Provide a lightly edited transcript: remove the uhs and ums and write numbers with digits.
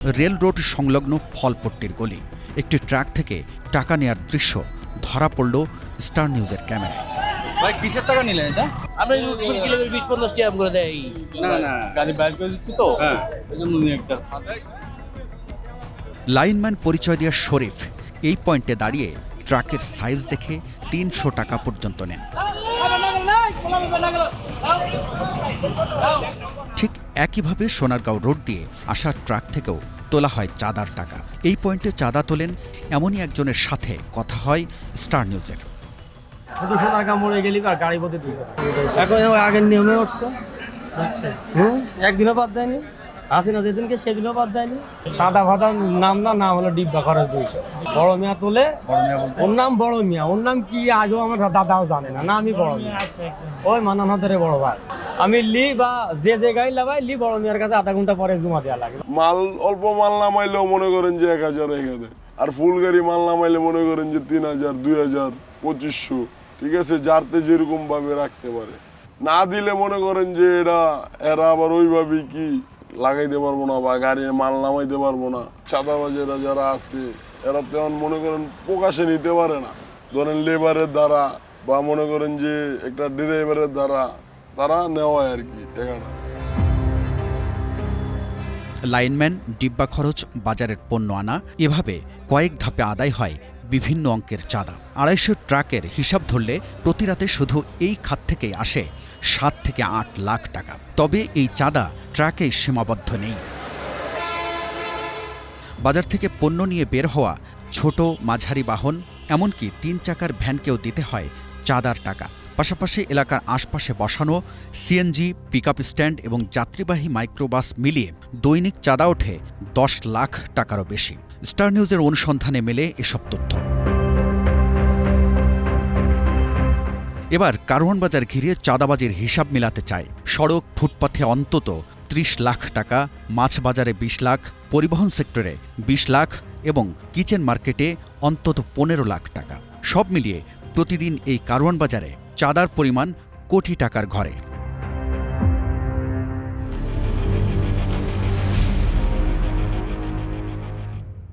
Rail road সংলগ্ন ফলপট্টির গলি একটি ট্রাক থেকে টাকা নেয়ার দৃশ্য ধরা পড়ল স্টার নিউজের ক্যামেরায়। ভাই কিসের টাকা নিলেন এটা? আমরা কিলো 20-50 টাকা করে দেয়। না গাড়ি বাইর করে দিচ্ছি তো, হ্যাঁ এই জন্য নিয়ে একটা লাইনম্যান পরিচয় দেওয়া শরীফ এই পয়েন্টে দাঁড়িয়ে ট্রাকের সাইজ দেখে 300 টাকা পর্যন্ত নেন। ঠিক একইভাবে সোনারগাঁও রোড দিয়ে আসা ট্রাক থেকেও তোলা হয় চাঁদার টাকা। এই পয়েন্টে চাঁদা তোলেন এমনই একজনের সাথে কথা হয় স্টার নিউজের। সোনারগাঁও মোড়ে গেলি আর গাড়ি পথে এখন আগের নিয়মে উঠছে, একদিনও বাদ দেয়নি। হাসিনা যেদিনকে সেদিনও বাদ দেয়নি। সাদা ভাদা নাম হলো ডিব্বা খরচ 200। বড় মিয়া তোলে, ওর নাম বড় মিয়া, ওর নাম কি আজও আমার দাদাও জানে না। না আমি বড় মিয়া, ওই মানানহাতের বড় ভাই। আমি লি বা যে গাড়ি লাগাই লি বড় মিয়ার কাছে আধা ঘন্টা পরে জমা দেওয়া লাগে। মাল অল্প মাল নামাইলেও মনে করেন যে 1000 এখানে, আর ফুল গাড়ি মাল নামাইলে মনে করেন যে 3000, 2000, 2500। ঠিক আছে, যারতে যেরকম ভাবে রাখতে পারে। না দিলে মনে করেন যে এরা আবার ওইভাবে কি লাগাইতে পারবো না বা গাড়ির মাল নামাইতে পারবো না। চাঁদাবাজেরা যারা আছে এরা তেমন মনে করেন প্রকাশে নিতে পারে না। ধরেন লেবারের দ্বারা বা মনে করেন যে একটা ড্রাইভারের দ্বারা তারা নেওয়া আর কি টাকাটা। লাইনম্যান, ডিব্বা খরচ, বাজারের পণ্য আনা, এভাবে কয়েক ধাপে আদায় হয় বিভিন্ন অঙ্কের চাঁদা। 250 ট্রাকের হিসাব ধরলে প্রতি রাতে শুধু এই খাত থেকেই আসে 7 থেকে 8 লাখ টাকা। তবে এই চাঁদা ট্রাকেই সীমাবদ্ধ নেই। বাজার থেকে পণ্য নিয়ে বের হওয়া ছোট মাঝারি বাহন, এমনকি 3 চাকার ভ্যানকেও দিতে হয় চাঁদার টাকা। পাশাপাশি এলাকার আশপাশে বসানো সিএনজি, পিকআপ স্ট্যান্ড এবং যাত্রীবাহী মাইক্রোবাস মিলিয়ে দৈনিক চাঁদা ওঠে 10 লাখ টাকারও বেশি। স্টার নিউজের অনুসন্ধানে মেলে এসব তথ্য। এবার কারওয়ান বাজার ঘিরে চাঁদাবাজির হিসাব মেলাতে চায়। সড়ক, ফুটপাথে অন্তত 30 লাখ টাকা, মাছ বাজারে 20 লাখ, পরিবহন সেক্টরে 20 লাখ এবং কিচেন মার্কেটে অন্তত 15 লাখ টাকা। সব মিলিয়ে প্রতিদিন এই কারওয়ান বাজারে চাঁদার পরিমাণ কোটি টাকার ঘরে।